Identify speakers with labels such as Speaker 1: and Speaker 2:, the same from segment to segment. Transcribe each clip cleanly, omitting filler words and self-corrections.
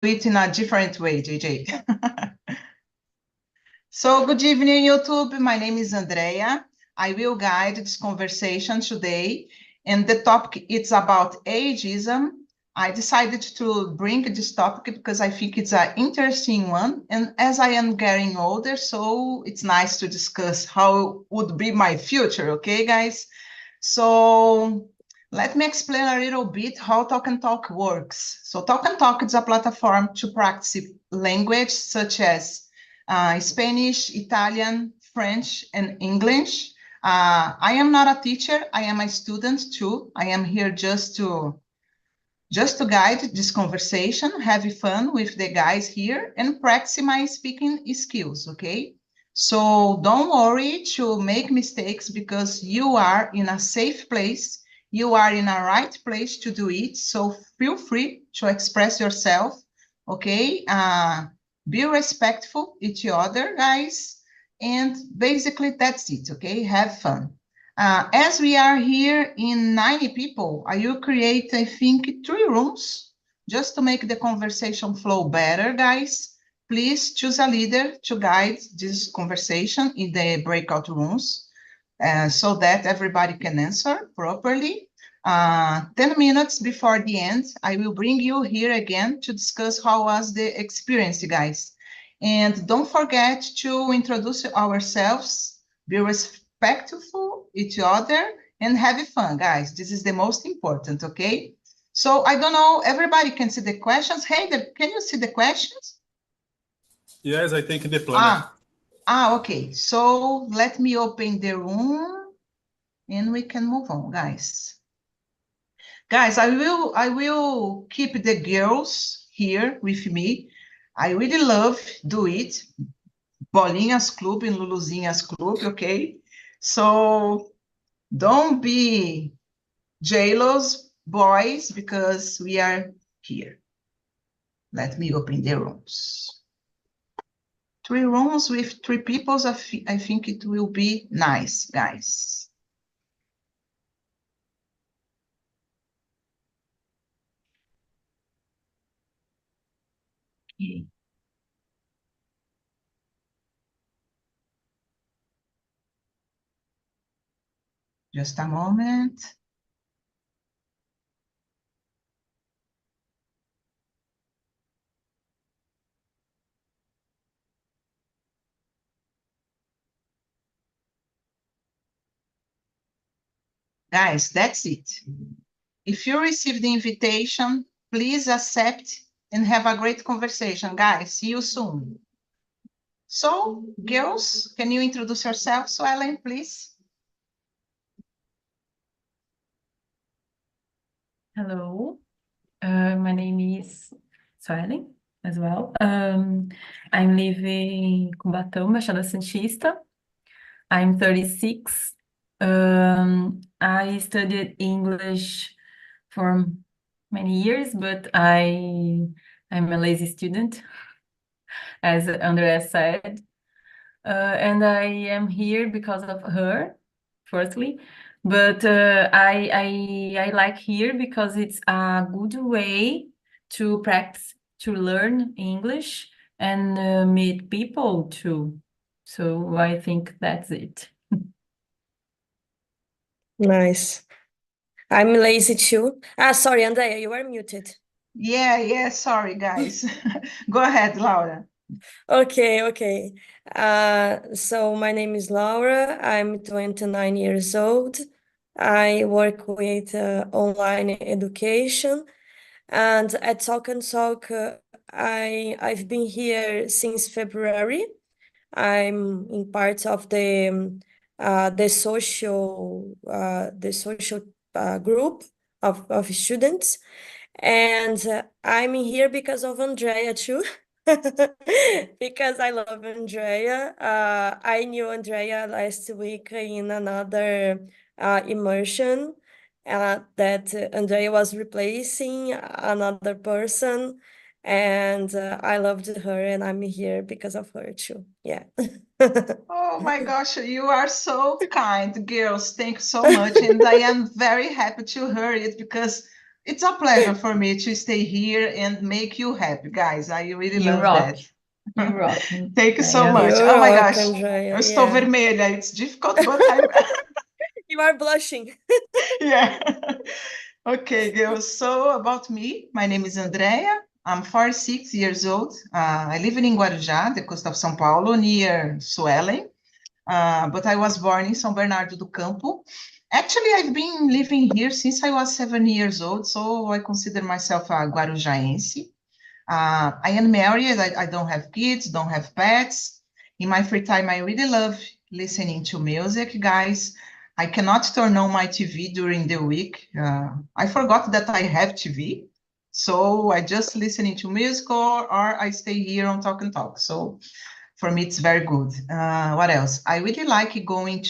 Speaker 1: it in a different way, JJ. So good evening, YouTube. My name is Andrea. I will guide this conversation today, and the topic is about ageism. I decided to bring this topic because I think it's an interesting one, and as I am getting older, so it's nice to discuss how would be my future, okay, guys? So let me explain a little bit how Talk and Talk works. So Talk and Talk is a platform to practice language such as Spanish, Italian, French, and English. I am not a teacher. I am a student too. I am here just to guide this conversation, have fun with the guys here, and practice my speaking skills, okay? So don't worry to make mistakes because you are in a safe place. You are in a right place to do it. So feel free to express yourself, okay? Be respectful each other, guys. And basically that's it, okay? Have fun. As we are here in 90 people, I will create, I think, 3 rooms just to make the conversation flow better, guys. Please choose a leader to guide this conversation in the breakout rooms so that everybody can answer properly. 10 minutes before the end, I will bring you here again to discuss how was the experience, guys. And don't forget to introduce ourselves, be respectful each other, and have fun, guys. This is the most important, okay? So I don't know, everybody can see the questions. Hey, can you see the questions?
Speaker 2: Yes, I think the plan.
Speaker 1: Okay. So let me open the room and we can move on, guys. Guys, I will keep the girls here with me. I really love do it. Bolinhas Club and Luluzinhas Club, okay? So don't be jealous, boys, because we are here. Let me open the rooms. 3 rooms with 3 people, I think it will be nice, guys. Okay. Just a moment. Guys, that's it. If you receive the invitation, please accept and have a great conversation. Guys, see you soon. So, girls, can you introduce yourself, Ellen, please?
Speaker 3: Hello, my name is Suelen as well. I'm living in Cubatão, Baixada Santista. I'm 36. I studied English for many years, but I'm a lazy student, as Andrea said. And I am here because of her, firstly. But I like here because it's a good way to practice, to learn English and meet people too. So I think that's it.
Speaker 4: Nice. I'm lazy too. Sorry, Andrea, you are muted.
Speaker 1: Yeah, sorry, guys. Go ahead, Laura.
Speaker 4: Okay. So my name is Laura. I'm 29 years old. I work with online education, and at Talk and Talk, I've been here since February. I'm in part of the social group of students, and I'm here because of Andrea too. Because I love Andrea. I knew Andrea last week in another immersion that Andrea was replacing another person, and I loved her, and I'm here because of her too. Yeah.
Speaker 1: Oh my gosh, you are so kind, girls. Thank you so much. And I am very happy to hear it because It's a pleasure for me to stay here and make you happy, guys. I really
Speaker 3: You
Speaker 1: love
Speaker 3: rock.
Speaker 1: that.
Speaker 3: You rock.
Speaker 1: Thank you so
Speaker 3: Andrea.
Speaker 1: much.
Speaker 4: You
Speaker 1: Oh my
Speaker 4: rock,
Speaker 1: gosh,
Speaker 4: Andrea.
Speaker 1: eu estou
Speaker 4: Yeah.
Speaker 1: vermelha. It's difficult, but I'm
Speaker 4: You are blushing.
Speaker 1: yeah. Okay, girls. So about me, my name is Andrea. I'm 46 years old. I live in Guarujá, the coast of São Paulo, near Suelen. But I was born in São Bernardo do Campo. Actually, I've been living here since I was 7 years old, so I consider myself a Guarujaense. I am married. I don't have kids, don't have pets. In my free time, I really love listening to music, guys. I cannot turn on my TV during the week. I forgot that I have TV. So I just listening to music or I stay here on Talk and Talk. So for me, it's very good. What else? I really like going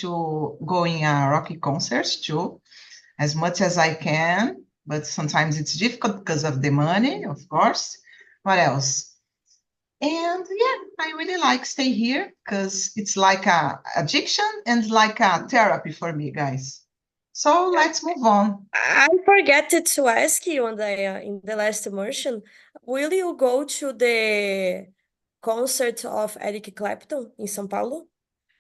Speaker 1: rocky concerts too, as much as I can, but sometimes it's difficult because of the money, of course. What else? And yeah, I really like stay here because it's like a addiction and like a therapy for me, guys. So let's move on.
Speaker 4: I forgot to ask you in the last immersion, will you go to the concert of Eric Clapton in São Paulo?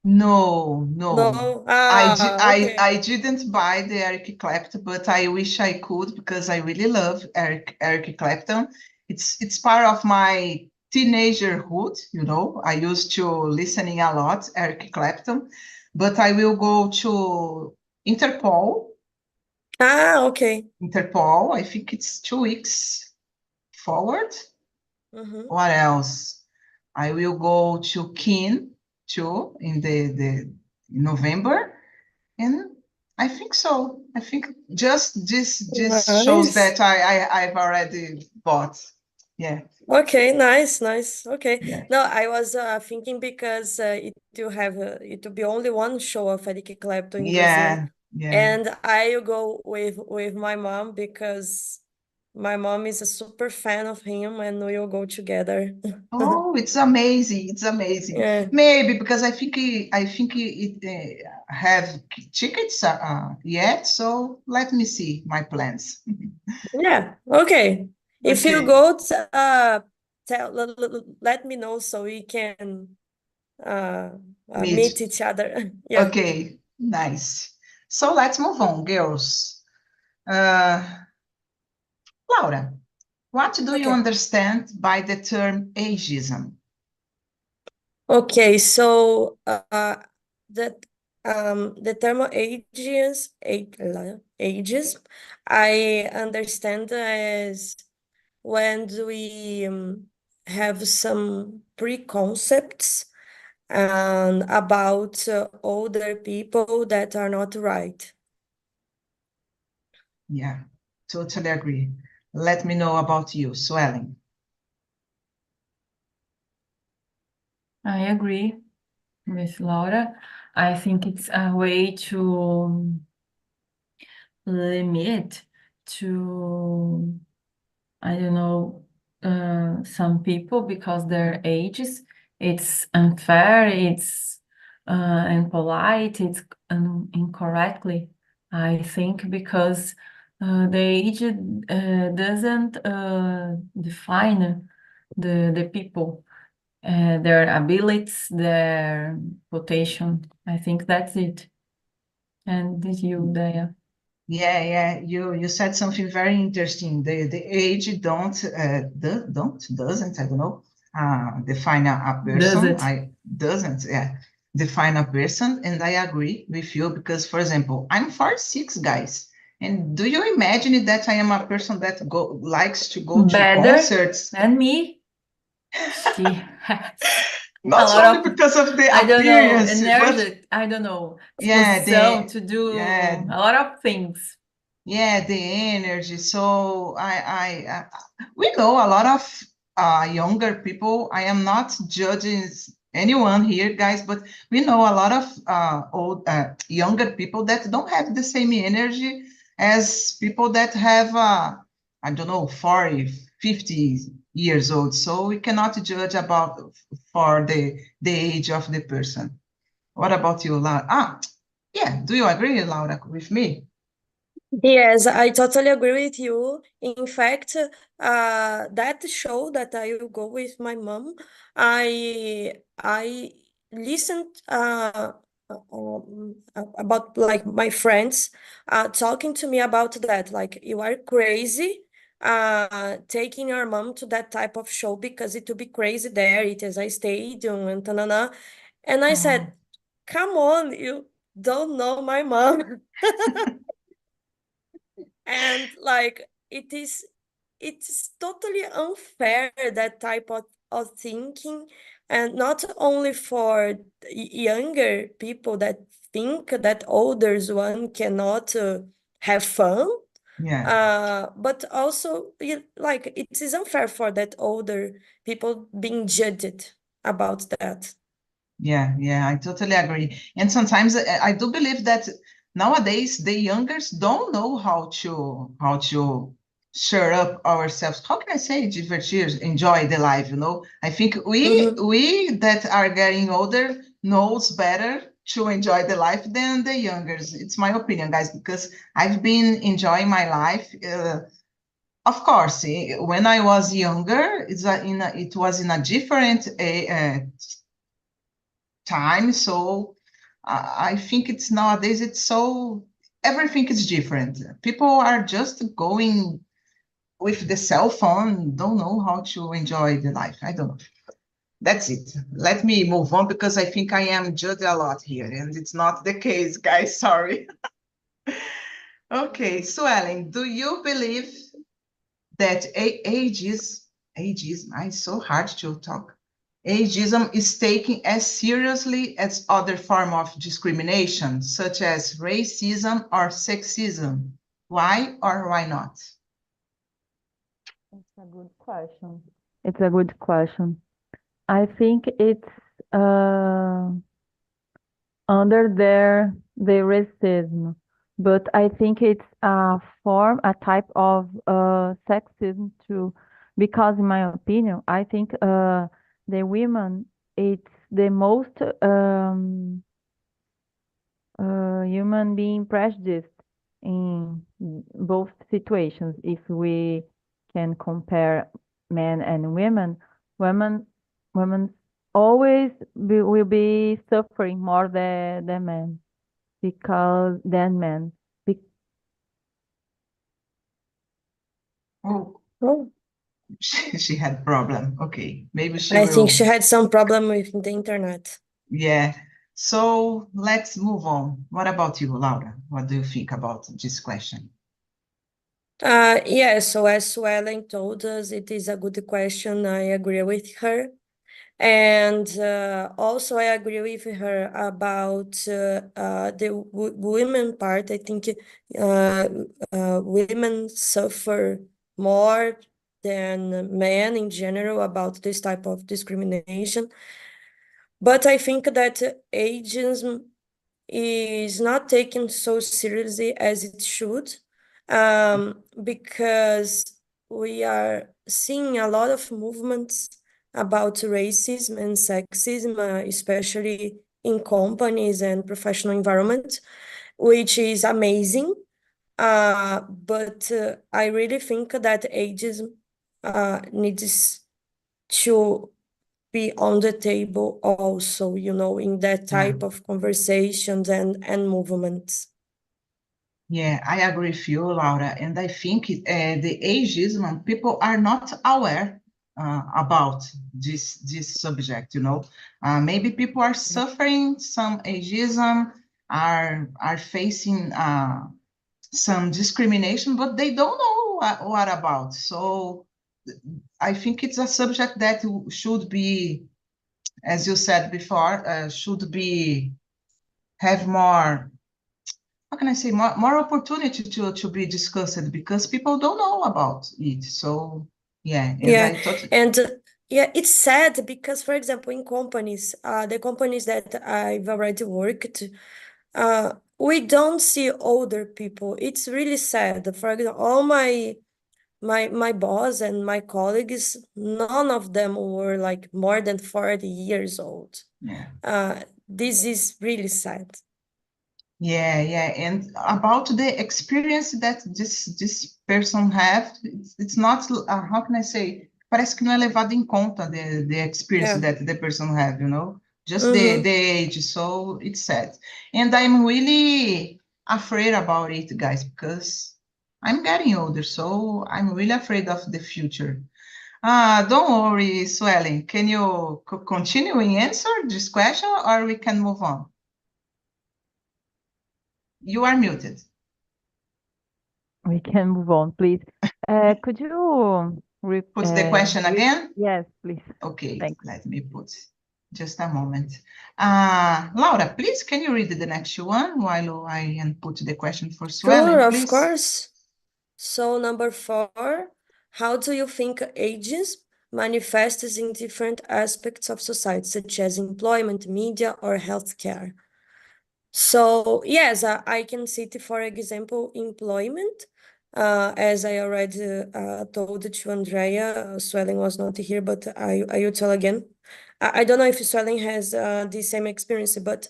Speaker 1: No.
Speaker 4: No? Okay.
Speaker 1: I didn't buy the Eric Clapton, but I wish I could because I really love Eric Clapton. It's part of my teenagerhood, you know. I used to listening a lot Eric Clapton, but I will go to Interpol.
Speaker 4: Okay.
Speaker 1: Interpol, I think it's 2 weeks forward.
Speaker 4: Mhm.
Speaker 1: What else? I will go to Keen too in the November, and I think so. I think just this shows
Speaker 4: Nice.
Speaker 1: that I've already bought. Yeah,
Speaker 4: Okay, nice. Okay.
Speaker 1: yeah,
Speaker 4: No, I was thinking because it will be only one show of Eric Clapton in Brazil,
Speaker 1: yeah.
Speaker 4: and I go with my mom because my mom is a super fan of him, and we'll go together.
Speaker 1: Oh, it's amazing! It's amazing.
Speaker 4: Yeah.
Speaker 1: Maybe because I think it have tickets yet. So let me see my plans.
Speaker 4: Yeah. Okay. If you
Speaker 1: Okay,
Speaker 4: go, let me know so we can
Speaker 1: meet.
Speaker 4: meet each other. Yeah.
Speaker 1: Okay, nice. So let's move on, girls. Uh, Laura, what do you
Speaker 4: Okay.
Speaker 1: understand by the term ageism?
Speaker 4: Okay. So that the term ages, I understand as when we have some preconcepts about older people that are not right.
Speaker 1: Yeah, totally agree. Let me know about you, Swelling.
Speaker 3: I agree with Laura. I think it's a way to limit to, I don't know, some people because their ages. It's unfair, it's impolite, it's incorrectly, I think, because the age doesn't define the people, their abilities, their potential. I think that's it. And did you, Daya?
Speaker 1: Yeah. You said something very interesting. The age doesn't I don't know define a
Speaker 3: Does
Speaker 1: person.
Speaker 3: it?
Speaker 1: I doesn't define a person, and I agree with you because, for example, I'm 46, guys, and do you imagine that I am a person that likes to go to
Speaker 3: Better
Speaker 1: concerts?
Speaker 3: than me? She has a
Speaker 1: Not
Speaker 3: lot
Speaker 1: only
Speaker 3: of,
Speaker 1: because of the
Speaker 3: I don't know,
Speaker 1: appearance, but
Speaker 3: energy, I don't know,
Speaker 1: yeah,
Speaker 3: disposition to do
Speaker 1: yeah,
Speaker 3: a lot of things.
Speaker 1: yeah, the energy. So we know a lot of younger people. I am not judging anyone here, guys, but we know a lot of younger people that don't have the same energy as people that have, I don't know, 40, 50 years old. So we cannot judge about for the age of the person. What about you, Laura? Yeah, do you agree, Laura, with me?
Speaker 4: Yes, I totally agree with you. In fact, that show that I will go with my mom, I listened about like my friends talking to me about that. Like, you are crazy taking your mom to that type of show because it will be crazy there. It is a stadium and ta-na-na. And I
Speaker 1: Oh,
Speaker 4: said, come on, you don't know my mom. And like it's totally unfair, that type of thinking, and not only for younger people that think that older one cannot have fun,
Speaker 1: yeah.
Speaker 4: but also like it is unfair for that older people being judged about that.
Speaker 1: Yeah, yeah, I totally agree. And sometimes I do believe that nowadays the youngers don't know how to shut up ourselves. How can I say divertir, enjoy the life, you know? I think
Speaker 4: Mhm.
Speaker 1: we that are getting older knows better to enjoy the life than the youngers. It's my opinion, guys, because I've been enjoying my life. Of course, when I was younger, it was in a different time. So I think it's nowadays it's so everything is different. People are just going with the cell phone, don't know how to enjoy the life. I don't know. That's it. Let me move on because I think I am judged a lot here, and it's not the case, guys. Sorry. Okay, so Ellen, do you believe that ageism, it's so hard to talk. Ageism is taken as seriously as other form of discrimination, such as racism or sexism. Why or why not?
Speaker 3: It's a good question. It's a good question. I think it's uh, under the racism, but I think it's a type of sexism too, because in my opinion, I think the women it's the most human being prejudiced in both situations. If we can compare men and women, women always will be suffering more than men because than men. Be-
Speaker 1: Oh,
Speaker 4: Oh,
Speaker 1: she had problem. Okay, maybe she
Speaker 4: I think she
Speaker 1: will.
Speaker 4: had some problem with the internet.
Speaker 1: Yeah. So let's move on. What about you, Laura? What do you think about this question?
Speaker 4: Yeah, so as Suelen told us, it is a good question. I agree with her. And also, I agree with her about the women part. I think women suffer more than men in general about this type of discrimination. But I think that ageism is not taken so seriously as it should, because we are seeing a lot of movements about racism and sexism, especially in companies and professional environments, which is amazing. But I really think that ageism needs to be on the table also, in that
Speaker 1: Yeah.
Speaker 4: type of conversations and movements.
Speaker 1: Yeah, I agree with you, Laura. And I think the ageism, people are not aware about this subject, you know. Maybe people are suffering some ageism, are facing some discrimination, but they don't know what about. So I think it's a subject that should be, as you said before, should be have more, how can I say, more opportunity to be discussed because people don't know about it. So yeah, and
Speaker 4: Yeah,
Speaker 1: I thought,
Speaker 4: and yeah, it's sad because, for example, in companies, the companies that I've already worked, we don't see older people. It's really sad. For example, all my boss and my colleagues, none of them were like more than 40 years old.
Speaker 1: yeah.
Speaker 4: This is really sad.
Speaker 1: Yeah. And about the experience that this person have, it's not, how can I say? Parece que não é levado em conta the experience
Speaker 4: Yeah.
Speaker 1: that the person have, you know? Just
Speaker 4: Mm-hmm.
Speaker 1: the age, so it's sad. And I'm really afraid about it, guys, because I'm getting older, so I'm really afraid of the future. Don't worry, Swelling. Can you continue and answer this question, or we can move on? You are muted.
Speaker 3: We can move on, please. Could you
Speaker 1: Put the question again?
Speaker 3: Yes, please.
Speaker 1: Okay,
Speaker 3: Thanks.
Speaker 1: let me put just a moment. Laura, please, can you read the next one while I input the question for Swelling,
Speaker 4: Sure,
Speaker 1: please?
Speaker 4: of course. So number 4, how do you think ageism manifests in different aspects of society, such as employment, media, or healthcare? So yes, I can cite, for example, employment. As I already told to Andrea, Swelling was not here, but I will tell again. I don't know if Swelling has the same experience, but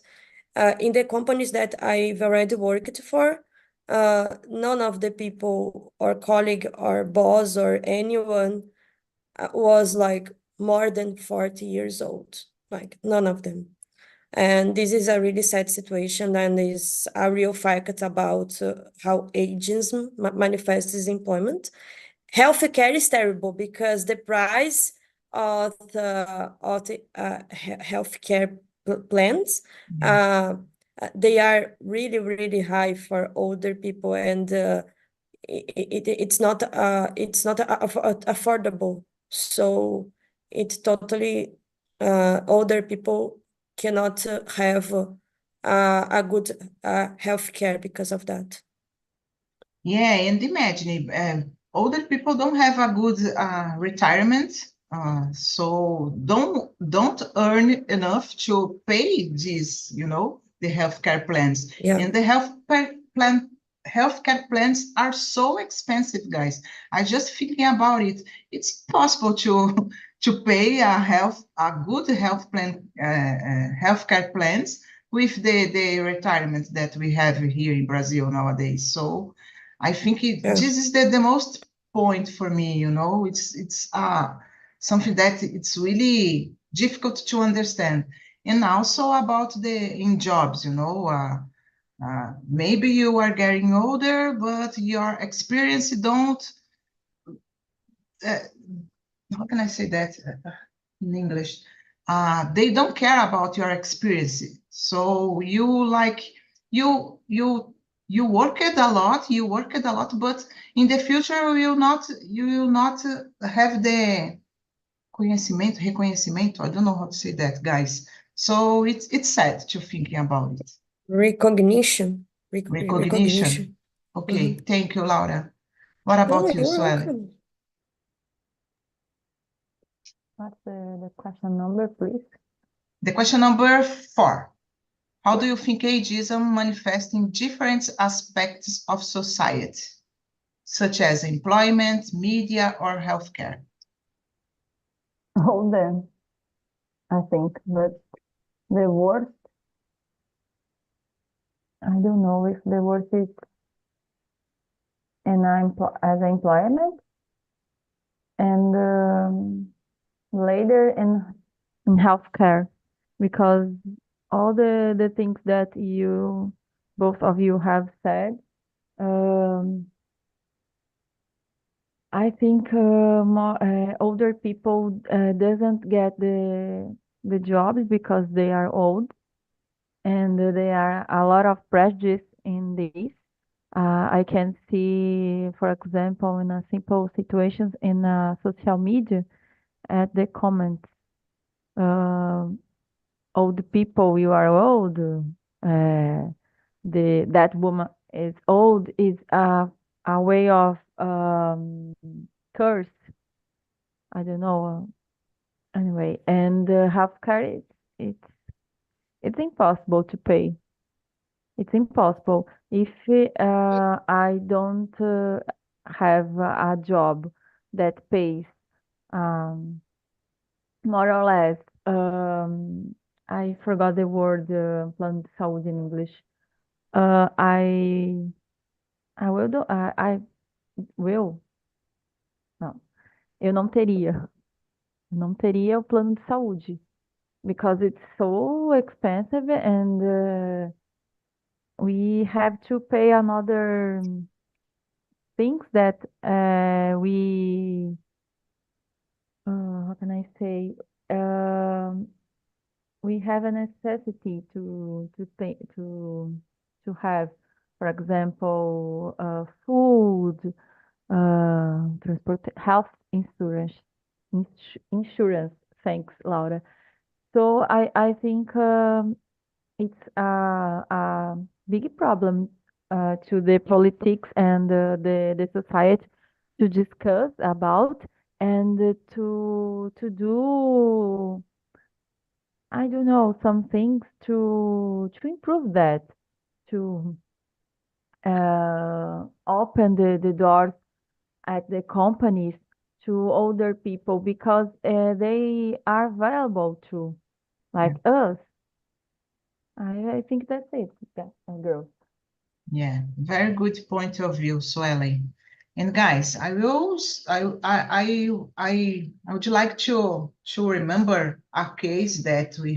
Speaker 4: in the companies that I've already worked for, none of the people or colleague or boss or anyone was like more than 40 years old, like none of them. And this is a really sad situation and is a real fact about how ageism manifests in employment. Healthcare is terrible because the price of the healthcare plans, they are really, really high for older people, and it's not affordable. So it totally older people cannot have a good healthcare because of that.
Speaker 1: Yeah, and imagine older people don't have a good retirement, so don't earn enough to pay these, you know, the healthcare plans.
Speaker 4: Yeah.
Speaker 1: And the healthcare plans are so expensive, guys. I just thinking about it. It's possible to pay a good healthcare plans with the retirement that we have here in Brazil nowadays. So I think this is the most point for me, you know, it's something that it's really difficult to understand. And also about in jobs, you know, maybe you are getting older, but your experience don't, how can I say that in English? They don't care about your experience. So you worked a lot, but in the future you will not have the reconhecimento. I don't know how to say that, guys. So it's sad to thinking about it.
Speaker 4: Recognition.
Speaker 1: Recognition. Okay, thank you, Laura. What about you,
Speaker 4: You're
Speaker 1: Sueli?
Speaker 4: welcome.
Speaker 3: What's the question number, please?
Speaker 1: The question number 4. How do you think ageism manifests in different aspects of society, such as employment, media, or healthcare?
Speaker 3: All them, I think, but the worst, I don't know if the worst is as employment and later in healthcare, because all the things that both of you have said, I think more older people doesn't get the jobs because they are old, and there are a lot of prejudice in this. I can see, for example, in a simple situations in social media, at the comments, old people, you are old. That woman is old is a way of curse. I don't know. Anyway, and healthcare, it's impossible to pay. It's impossible if I don't have a job that pays more or less. I forgot the word plano de saúde in English. I will do, I will, não, eu não teria, não teria o plano de saúde, because it's so expensive and we have to pay another things that how can I say, um, we have a necessity to pay to have, for example, food, transport, health insurance, insurance. Thanks, Laura. So I think it's a big problem to the politics and the society to discuss about and to do, I don't know, some things to improve that, to open the doors at the companies to older people because they are valuable too, like us. I think that's it, girls.
Speaker 1: Yeah, very good point of view, Sueli. And guys, I would like to remember a case that we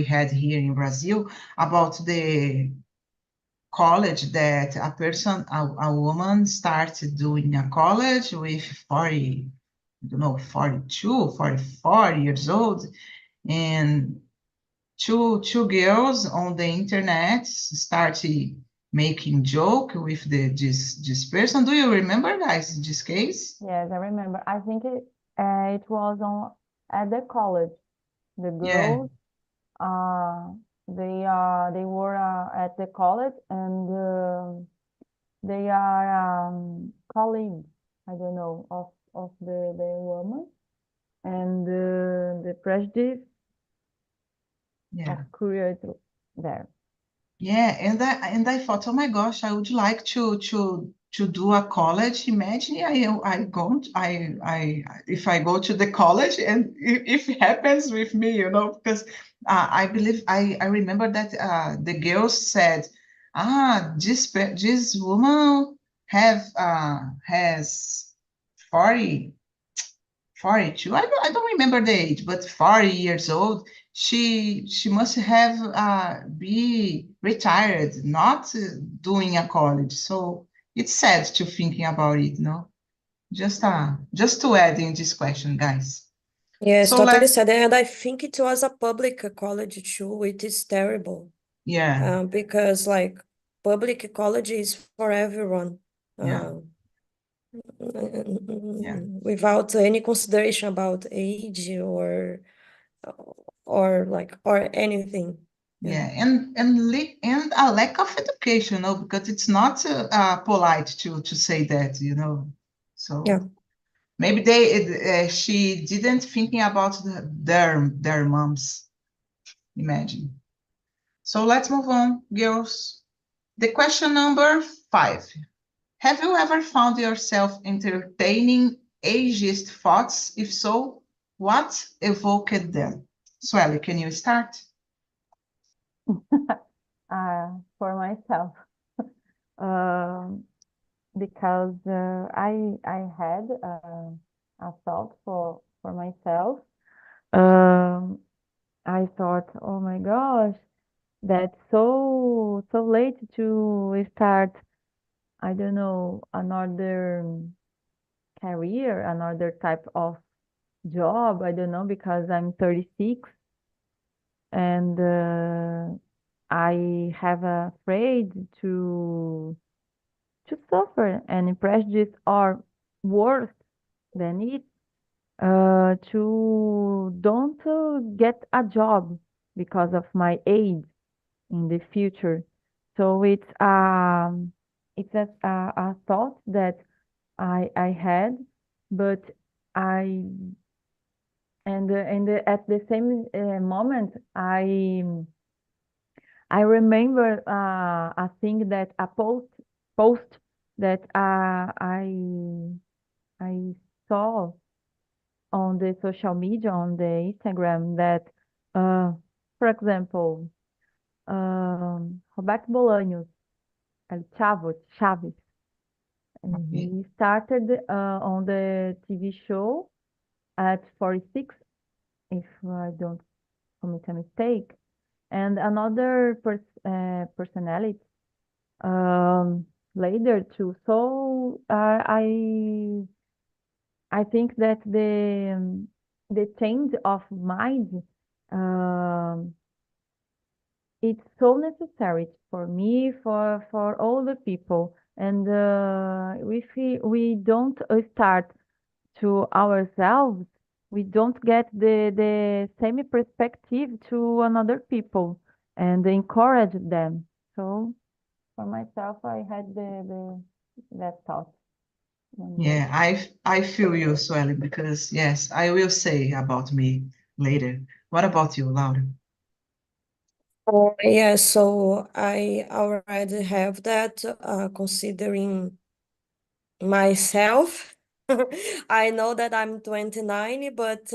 Speaker 1: had here in Brazil about the college that a woman started doing a college with 40, I don't know, 42, 44 years old, and two girls on the internet started making joke with this person. Do you remember, guys, this case?
Speaker 3: Yes, I remember. I think it was on at the college. The
Speaker 1: Yeah,
Speaker 3: girls, they were at the college and they are colleagues. I don't know of the woman and the prejudice
Speaker 1: yeah.
Speaker 3: of career there.
Speaker 1: Yeah, and I thought, oh my gosh, I would like to do a college. Imagine I go if I go to the college and if it happens with me, because I believe I remember that the girls said, this woman has 40 42. I don't remember the age, but 40 years old. She must have be retired, not doing a college. So it's sad to thinking about it, no? Just to add in this question, guys.
Speaker 4: Yes,
Speaker 1: So
Speaker 4: totally
Speaker 1: let's
Speaker 4: sad. And I think it was a public college too. It is terrible.
Speaker 1: yeah,
Speaker 4: Because like public college is for everyone.
Speaker 1: yeah, yeah.
Speaker 4: Without any consideration about age or anything.
Speaker 1: Yeah, and a lack of education, no, because it's not polite to say that,
Speaker 4: Yeah.
Speaker 1: So maybe she didn't thinking about their moms. Imagine. So let's move on, girls. The question number 5. Have you ever found yourself entertaining ageist thoughts? If so, what evoked them? Sueli, can you start?
Speaker 3: For myself, um, because I had a thought for myself. Um, I thought, oh my gosh, that's so late to start, I don't know, another career, another type of job. I don't know, because I'm 36 and I have afraid to suffer and prejudice or worse than it, to don't get a job because of my age in the future. So it's a thought that I had, but I and at the same moment I remember a thing that a post that I saw on the social media, on the Instagram, that for example, Roberto Bolanhos, El Chavo, Chaves. And
Speaker 1: Okay.
Speaker 3: he started on the TV show at 46, if I don't commit a mistake. And another personality later too. So I think that the change of mind it's so necessary for me, for all the people. And if we don't start to ourselves, we don't get the same perspective to another people and encourage them. So for myself, I had that thought one day.
Speaker 1: Yeah, I feel you, Sueli, because yes, I will say about me later. What about you, Laura?
Speaker 4: Yeah, so I already have that considering myself. I know that I'm 29, but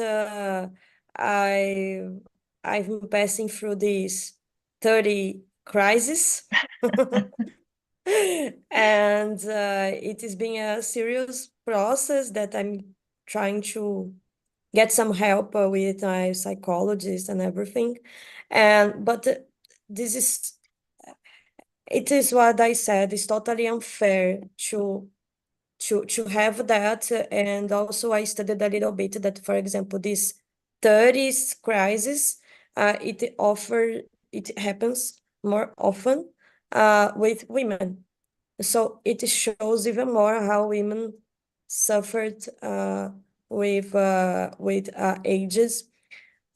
Speaker 4: I I've been passing through this 30 crisis. And it has been a serious process that I'm trying to get some help with my psychologist and everything. And but this is it is what I said, it's totally unfair to have that. And also I studied a little bit that, for example, this 30s crisis, it happens more often with women. So it shows even more how women suffered with ages.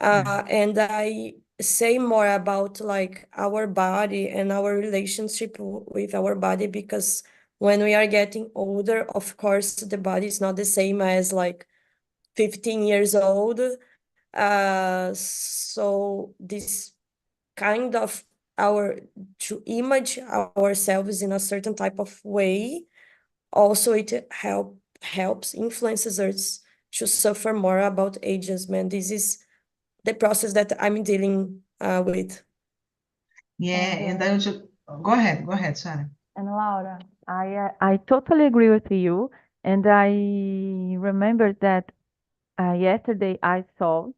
Speaker 1: Yeah,
Speaker 4: And I say more about like our body and our relationship with our body, because when we are getting older, of course, the body is not the same as like 15 years old. So this kind of our to image ourselves in a certain type of way, also it helps influences us to suffer more about ageism. This is the process that I'm dealing with.
Speaker 1: yeah,
Speaker 3: And
Speaker 1: and I would just go ahead, Sarah.
Speaker 3: And Laura, I totally agree with you. And I remember that yesterday I saw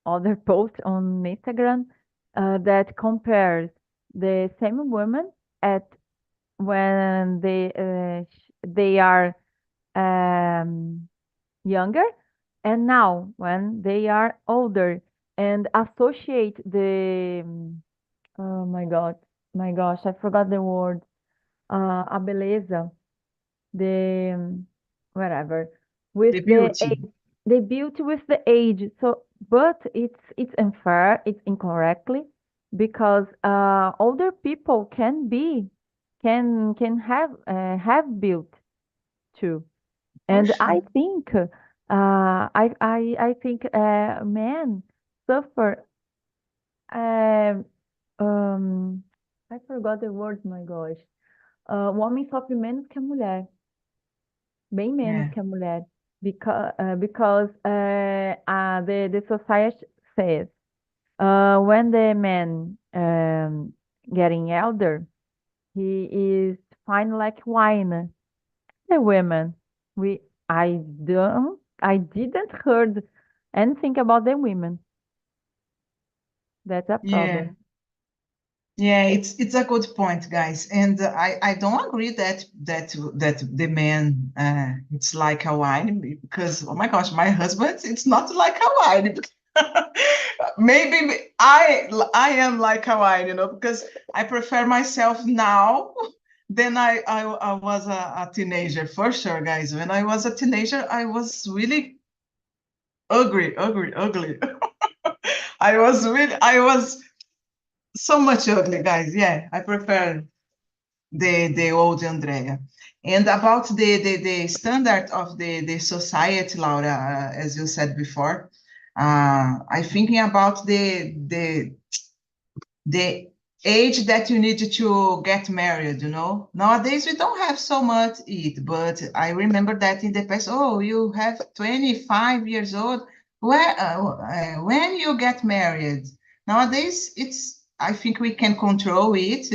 Speaker 3: other post on Instagram that compares the same women at when they are um, younger and now when they are older and associate oh my gosh, I forgot the word, a beleza, the whatever, with
Speaker 1: The
Speaker 3: the
Speaker 1: beauty.
Speaker 3: age, the beauty with the age. So, but it's unfair, it's incorrectly because older people can have built too.
Speaker 1: For
Speaker 3: And
Speaker 1: sure.
Speaker 3: I think men suffer. Um, I forgot the word, my gosh. O homem sofre menos que a mulher, bem menos
Speaker 1: Yeah,
Speaker 3: que a mulher, because the society says when the man getting elder, he is fine like wine. The women, we I didn't heard anything about the women. That's a
Speaker 1: yeah.
Speaker 3: problem.
Speaker 1: Yeah, it's a good point, guys, and I don't agree that the man it's like a wine because oh my gosh, my husband it's not like a wine. Maybe I am like a wine, because I prefer myself now than I was a teenager for sure, guys. When I was a teenager, I was really ugly, ugly, ugly. I was so much ugly, guys. Yeah, I prefer the old Andrea. And about the standard of the society, Laura, as you said before, I thinking about the age that you need to get married, Nowadays we don't have so much it, but I remember that in the past, oh, you have 25 years old. When you get married? Nowadays, I think we can control it.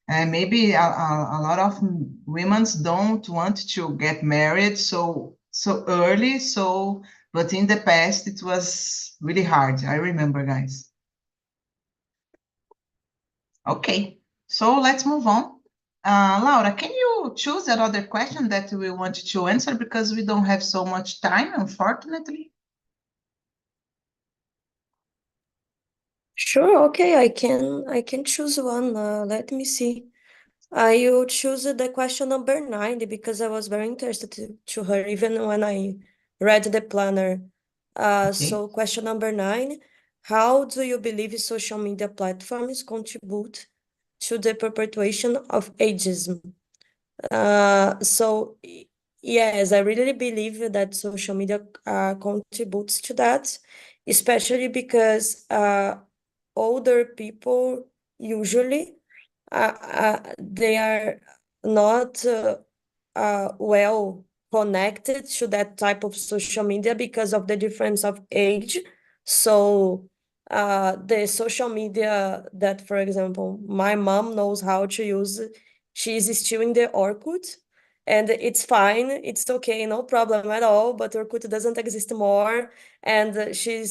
Speaker 1: And maybe a lot of women don't want to get married so early. So, but in the past, it was really hard. I remember, guys. Okay, so let's move on. Laura, can you choose another question that we want to answer because we don't have so much time, unfortunately?
Speaker 4: Sure, okay, I can choose one. Let me see. I will choose the question number 9 because I was very interested to her even when I read the planner.
Speaker 1: Okay.
Speaker 4: So question number 9, how do you believe social media platforms contribute to the perpetuation of ageism? So yes, I really believe that social media contributes to that, especially because older people usually they are not well connected to that type of social media because of the difference of age. So the social media that, for example, my mom knows how to use, she's still in the Orkut, and it's fine, it's okay, no problem at all, but Orkut doesn't exist more, and she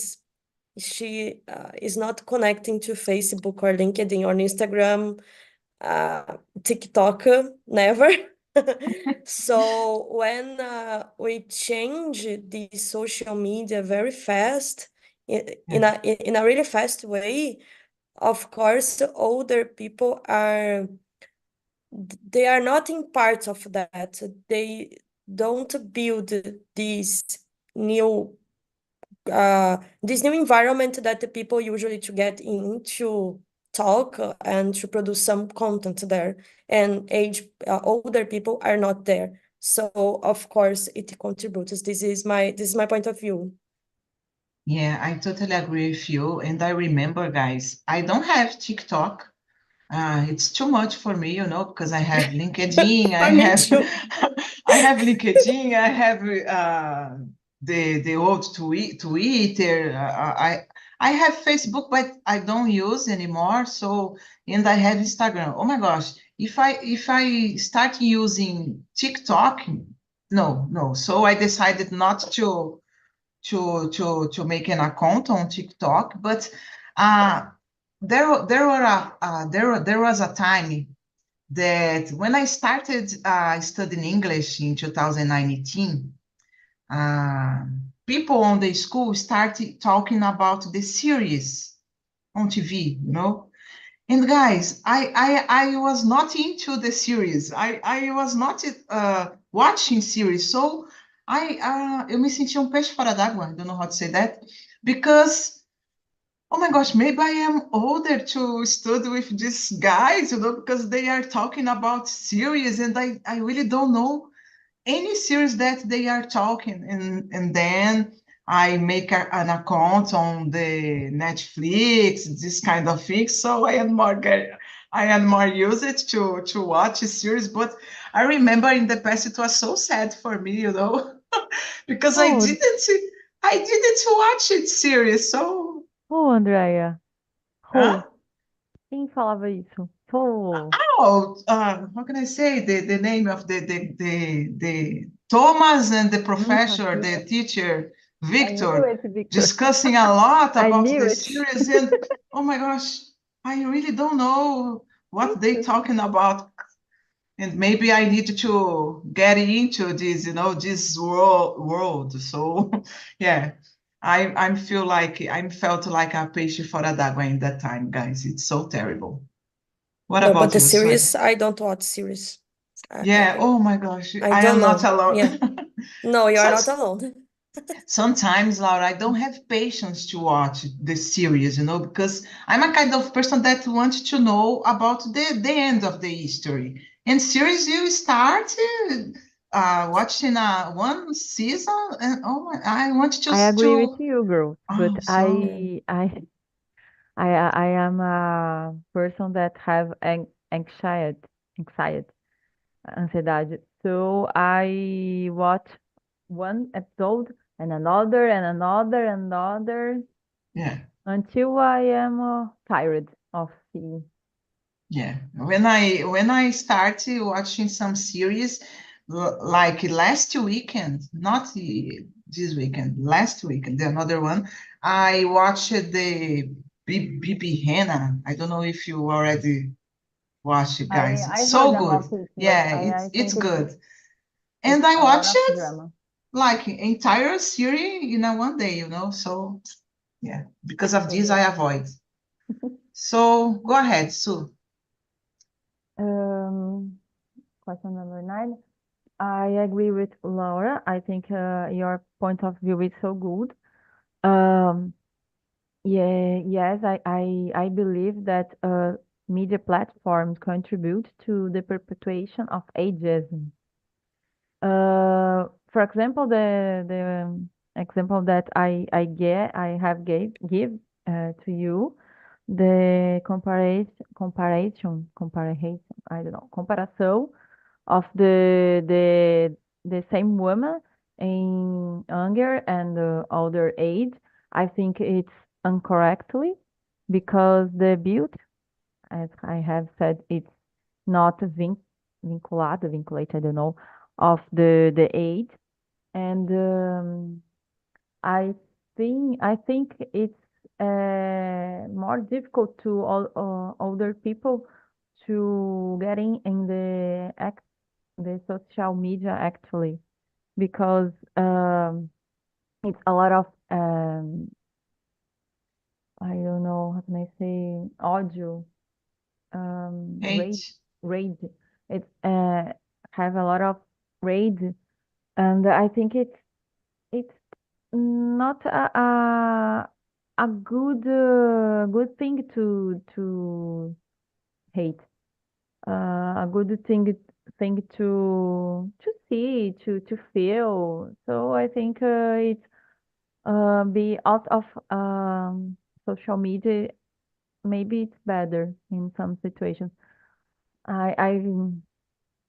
Speaker 4: is not connecting to Facebook or LinkedIn or Instagram, TikTok, never. So when we change the social media very fast, in a really fast way, of course, older people they are not in part of that. They don't build this new environment that the people usually to get into talk and to produce some content there, and older people are not there, so of course it contributes. This is my point of view.
Speaker 1: Yeah, I totally agree with you. And I remember, guys, I don't have TikTok. It's too much for me, because I have LinkedIn, I
Speaker 4: For me
Speaker 1: have
Speaker 4: too.
Speaker 1: I have LinkedIn, I have the old Twitter. I have Facebook, but I don't use anymore. So, and I have Instagram. Oh my gosh, if I start using TikTok, no, no. So I decided not to make an account on TikTok, but there was a time that when I started studying English in 2019, uh, people on the school started talking about the series on TV, And guys, I was not into the series. I was not watching series. So eu me senti um peixe fora d'água. I don't know how to say that. Because, oh my gosh, maybe I am older to study with these guys, because they are talking about series and I really don't know any series that they are talking, and then I make an account on the Netflix, this kind of thing. So I am more used to watch a series. But I remember in the past it was so sad for me, because
Speaker 3: Oh,
Speaker 1: I didn't watch it series. So
Speaker 3: Andrea.
Speaker 1: huh?
Speaker 3: Quem falava isso?
Speaker 1: How can I say the name of the Thomas and the professor, the teacher,
Speaker 3: I knew
Speaker 1: Victor,
Speaker 3: it, Victor.
Speaker 1: discussing a lot
Speaker 3: I
Speaker 1: about
Speaker 3: knew
Speaker 1: the
Speaker 3: it.
Speaker 1: series, and oh my gosh, I really don't know
Speaker 3: Me
Speaker 1: what they
Speaker 3: too.
Speaker 1: talking about, and maybe I need to get into this, this world. So yeah, I feel like I felt like a peixe fora d'água in that time, guys. It's so terrible. What
Speaker 4: No, but
Speaker 1: about
Speaker 4: the
Speaker 1: you? Sorry.
Speaker 4: series, I don't watch series.
Speaker 1: Yeah, oh my gosh,
Speaker 4: I
Speaker 1: I
Speaker 4: don't
Speaker 1: am not
Speaker 4: know.
Speaker 1: alone.
Speaker 4: Yeah. No, you are
Speaker 1: So,
Speaker 4: not alone.
Speaker 1: sometimes, Laura, I don't have patience to watch the series, because I'm a kind of person that wants to know about the end of the history. And series, you start watching one season, and I want
Speaker 3: I
Speaker 1: just
Speaker 3: agree with
Speaker 1: to.
Speaker 3: you, girls, but
Speaker 1: Oh, so
Speaker 3: I am a person that have anxiety, ansiedade. So I watch one episode and another and another and another
Speaker 1: yeah.
Speaker 3: until I am tired of seeing.
Speaker 1: Yeah, when I started watching some series like last weekend, not this weekend, last weekend, the another one, I watched the BB Hannah. I don't know if you already watched it, guys.
Speaker 3: I
Speaker 1: It's so
Speaker 3: heard
Speaker 1: good.
Speaker 3: about it, but
Speaker 1: Yeah,
Speaker 3: I
Speaker 1: it's
Speaker 3: think
Speaker 1: good.
Speaker 3: it's
Speaker 1: And I
Speaker 3: a lot
Speaker 1: watched
Speaker 3: of
Speaker 1: it
Speaker 3: drama.
Speaker 1: like entire series in a one day, you know. So yeah, because of this I
Speaker 3: Okay.
Speaker 1: avoid. So go ahead, Sue.
Speaker 3: Question number 9. I agree with Laura. I think your point of view is so good. Um, yeah, yes, I believe that media platforms contribute to the perpetuation of ageism. For example, the example that I have give to you, the comparison, I don't know, comparação of the same woman in younger and older age. I think it's incorrectly because the beauty, as I have said, it's not vinculated, I don't know, of the age. And I I think it's more difficult to all older people to getting in the social media actually because it's a lot of I don't know how can I say audio rage
Speaker 1: Eight.
Speaker 3: rage it's have a lot of rage and I think it's not a good thing to hate a good thing to see to feel. So I think it's be out of social media. Maybe it's better in some situations.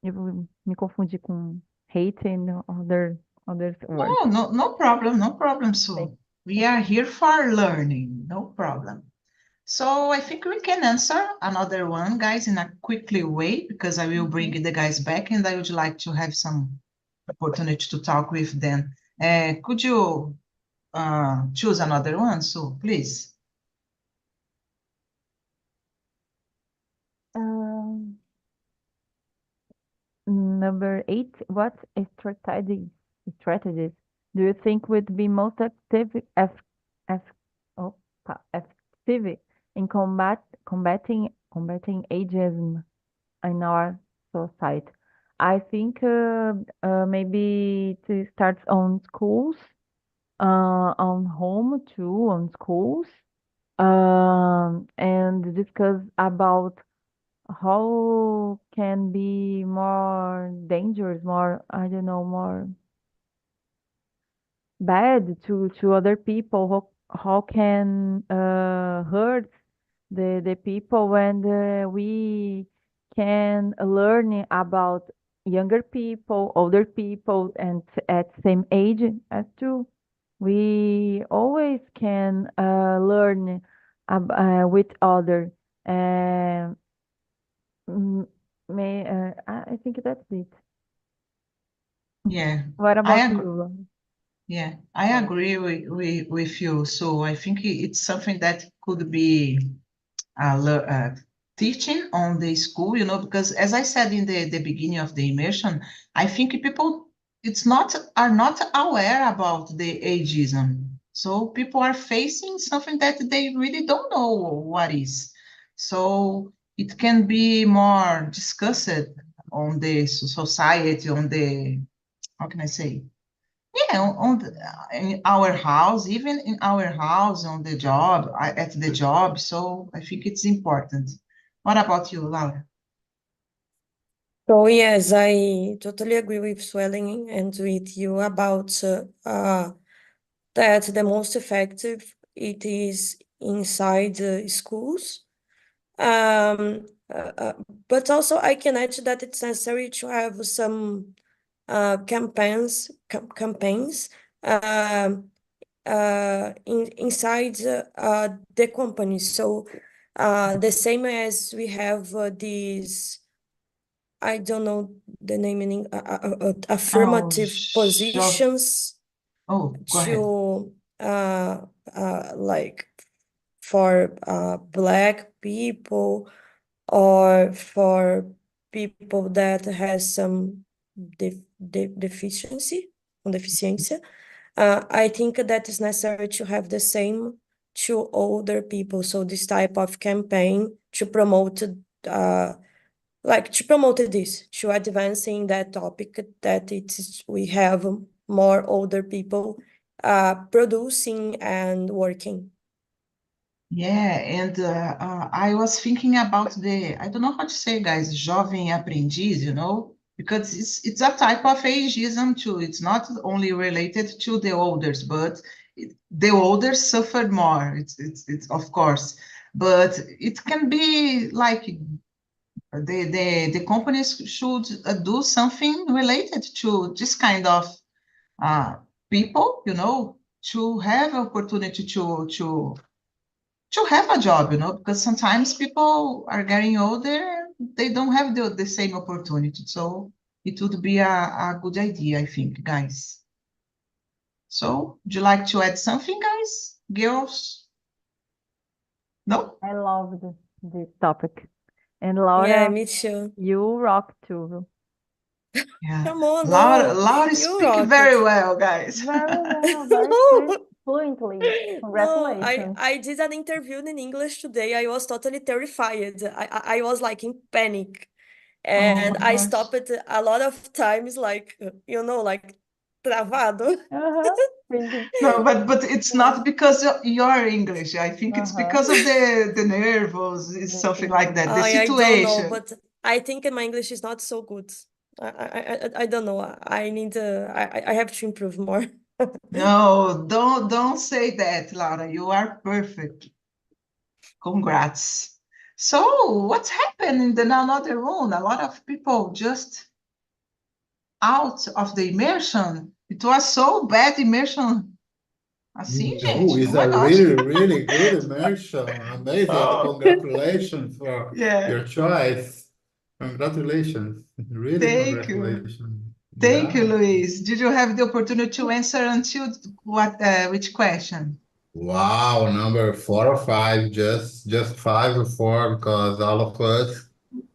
Speaker 3: Eu me confundi com hate and other words.
Speaker 1: Oh, no problem, no problem,
Speaker 3: Thank
Speaker 1: Sue. We are here for learning, no problem. So I think we can answer another one, guys, in a quickly way, because I will bring
Speaker 3: Mhm.
Speaker 1: the guys back and I would like to have some opportunity to talk with them. Could you choose another one, Sue, please?
Speaker 3: Um, Number 8, what strategies do you think would be most eff, oh, effective in combating ageism in our society? I think maybe to start on schools, on home too, on schools, and discuss about how can be more dangerous, more, I don't know, more bad to other people, how can hurt the people when we can learn about younger people, older people, and at same age as too. We always can learn with other. Um, Mm, I think that's it.
Speaker 1: Yeah,
Speaker 3: What
Speaker 1: I
Speaker 3: about
Speaker 1: agree.
Speaker 3: you?
Speaker 1: Yeah, I agree with you. So I think it's something that could be teaching on the school, you know, because as I said in the beginning of the immersion, I think people are not aware about the ageism. So people are facing something that they really don't know what is. So it can be more discussed on the society, on the, how can I say? Yeah, in our house, even in our house, on the job, at the job. So I think it's important. What about you, Laura?
Speaker 4: So yes, I totally agree with Swelling and with you about that the most effective it is inside the schools. Um, but also I can add that it's necessary to have some campaigns inside the company. So The same as we have these, I don't know the name in affirmative positions
Speaker 1: go ahead.
Speaker 4: to like for Black people or for people that has some deficiency, deficiência. I think that is necessary to have the same to older people. So this type of campaign to promote this, to advancing that topic, that we have more older people producing and working.
Speaker 1: Yeah, and I was thinking about I don't know how to say, guys, jovem aprendiz, because it's a type of ageism too. It's not only related to the elders, but the elders suffered more. It's of course, but it can be like the companies should do something related to this kind of people, to have opportunity to have a job, because sometimes people are getting older, they don't have the same opportunity. So it would be a good idea, I think, guys. So would you like to add something, guys, girls? No?
Speaker 3: I love this topic. And Laura,
Speaker 4: Yeah, me too.
Speaker 3: you rock too.
Speaker 1: Yeah.
Speaker 4: Come on,
Speaker 1: Laura
Speaker 4: you
Speaker 1: speak
Speaker 4: rock
Speaker 1: very
Speaker 4: it.
Speaker 1: well, guys.
Speaker 3: Very well, very
Speaker 4: No.
Speaker 3: fluently.
Speaker 4: No,
Speaker 3: Congratulations.
Speaker 4: I did an interview in English today. I was totally terrified. I was like in panic. And
Speaker 1: Oh my
Speaker 4: I
Speaker 1: gosh.
Speaker 4: stopped a lot of times, like, like travado.
Speaker 3: Thinking,
Speaker 1: No, but it's not because of your English. I think it's because of the nerves, it's something like that, the
Speaker 4: I don't know,
Speaker 1: situation.
Speaker 4: but I think my English is not so good. I don't know. I need I have to improve more.
Speaker 1: No, don't say that, Laura. You are perfect. Congrats. So, what's happened in the another room? A lot of people just out of the immersion. It was so bad immersion. Assim,
Speaker 5: No,
Speaker 1: gente.
Speaker 5: it's
Speaker 1: Oh my
Speaker 5: a
Speaker 1: gosh.
Speaker 5: really, really good immersion. Amazing.
Speaker 1: Oh.
Speaker 5: Congratulations for
Speaker 1: Yeah.
Speaker 5: your choice. Congratulations. Really,
Speaker 1: Thank you.
Speaker 5: congratulations.
Speaker 1: Thank you,
Speaker 5: Yeah.
Speaker 1: Luis. Did you have the opportunity to answer until which question?
Speaker 5: Wow, number 4 or 5, just 5 or 4, because all of us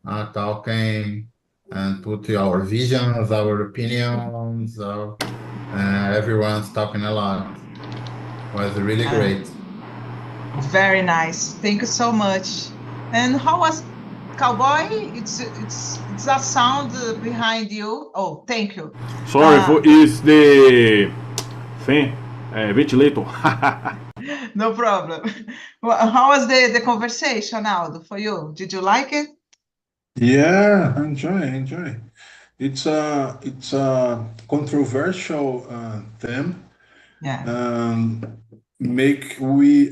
Speaker 5: are talking and put our visions, our opinions, everyone's talking a lot. Was really great.
Speaker 1: Very nice. Thank you so much. And how was Cowboy? It's a sound behind you. Oh, thank you.
Speaker 2: Sorry, is the thing ventilator.
Speaker 1: No problem. Well, how was the conversation, Aldo, for you? Did you like it?
Speaker 6: Yeah, enjoy. It's a controversial theme.
Speaker 1: Yeah.
Speaker 6: Make we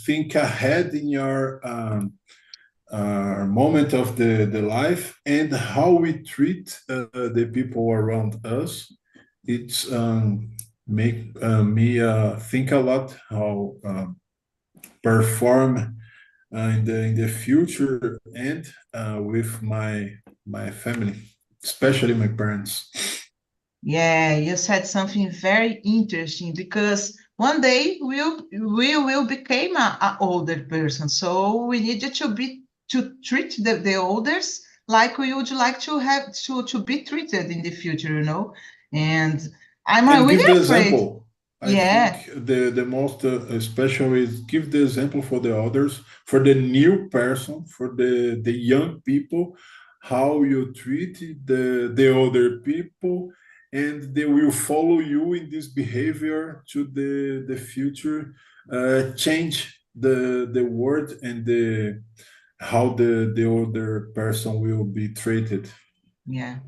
Speaker 6: think ahead in your moment of the life and how we treat the people around us. It's make me think a lot how perform in the future and with my family, especially my parents.
Speaker 1: Yeah, you said something very interesting because one day we will become a older person. So we needed to treat the elders like we would like to have to be treated in the future. And I'm
Speaker 6: And give
Speaker 1: really
Speaker 6: the
Speaker 1: afraid.
Speaker 6: example. I
Speaker 1: Yeah.
Speaker 6: think the most special is give the example for the others, for the new person, for the young people, how you treat the older people, and they will follow you in this behavior to the future, change the world and how the older person will be treated.
Speaker 1: Yeah,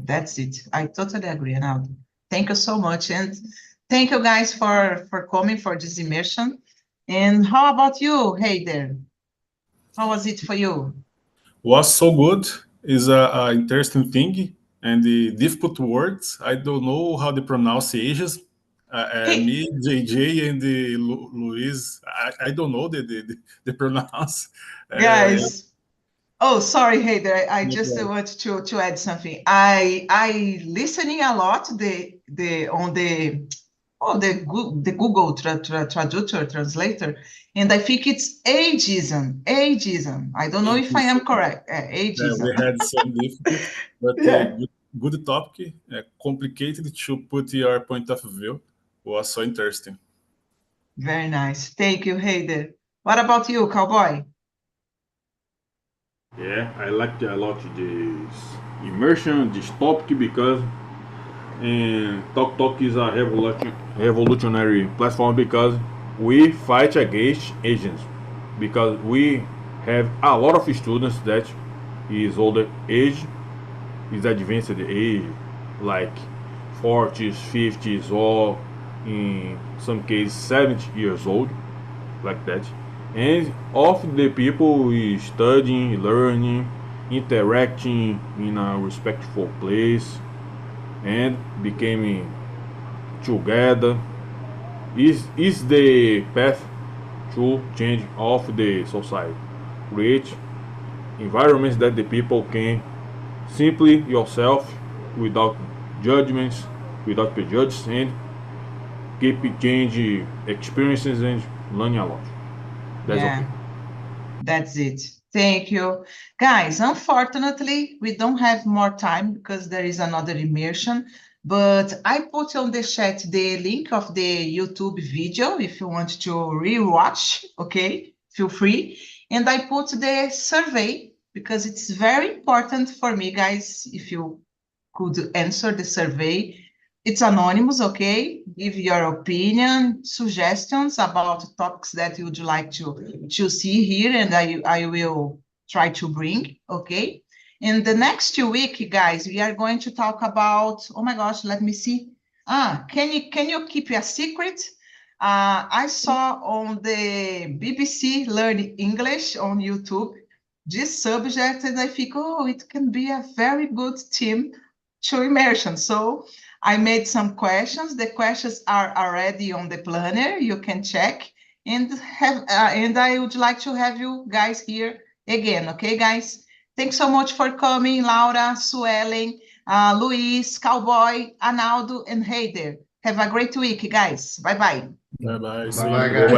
Speaker 1: that's it. I totally agree, Ronaldo. Thank you so much. And thank you guys for coming for this immersion. And how about you, Heider? How was it for you?
Speaker 2: Was so good. Is a interesting thing and the difficult words. I don't know how to pronounce Ageism. Me, JJ, and Luis. I don't know the pronounce.
Speaker 1: Guys, oh, sorry, Heather. I
Speaker 2: No
Speaker 1: just
Speaker 2: problem.
Speaker 1: want to add something. I listening a lot the on the Google traducer translator, and I think it's ageism. Ageism. I don't know if I am correct. Ageism.
Speaker 2: We had some difficulty, but
Speaker 1: Yeah.
Speaker 2: good topic. Complicated to put your point of view. Was so interesting.
Speaker 1: Very nice. Thank you, Heather. What about you, Cowboy?
Speaker 2: Yeah, I liked a lot this immersion, this topic because Talk is a revolutionary platform because we fight against agents. Because we have a lot of students that is older age, is advanced age, like 40s, 50s, or in some cases 70 years old, like that. And of the people is studying, learning, interacting in a respectful place, and becoming together is the path to change of the society. Create environments that the people can simply yourself without judgments, without prejudice, and keep change experiences and learning a lot. That's
Speaker 1: Yeah.
Speaker 2: okay.
Speaker 1: That's it. Thank you. Guys, unfortunately, we don't have more time because there is another immersion, but I put on the chat the link of the YouTube video if you want to rewatch, okay? Feel free. And I put the survey because it's very important for me, guys, if you could answer the survey. It's anonymous, okay? Give your opinion, suggestions about topics that you would like to see here, and I will try to bring, okay? In the next week, guys, we are going to talk about, oh my gosh, let me see. Can you keep a secret? I saw on the BBC Learn English on YouTube this subject, and I think, oh, it can be a very good team to immersion. So I made some questions. The questions are already on the planner. You can check and and I would like to have you guys here again. Okay, guys. Thanks so much for coming, Laura, Suelen, Luis, Cowboy, Analdo, and Heider. Have a great week, guys. Bye-bye.
Speaker 2: Bye bye. See
Speaker 5: Bye-bye,
Speaker 2: you.
Speaker 5: guys.
Speaker 4: Thank you.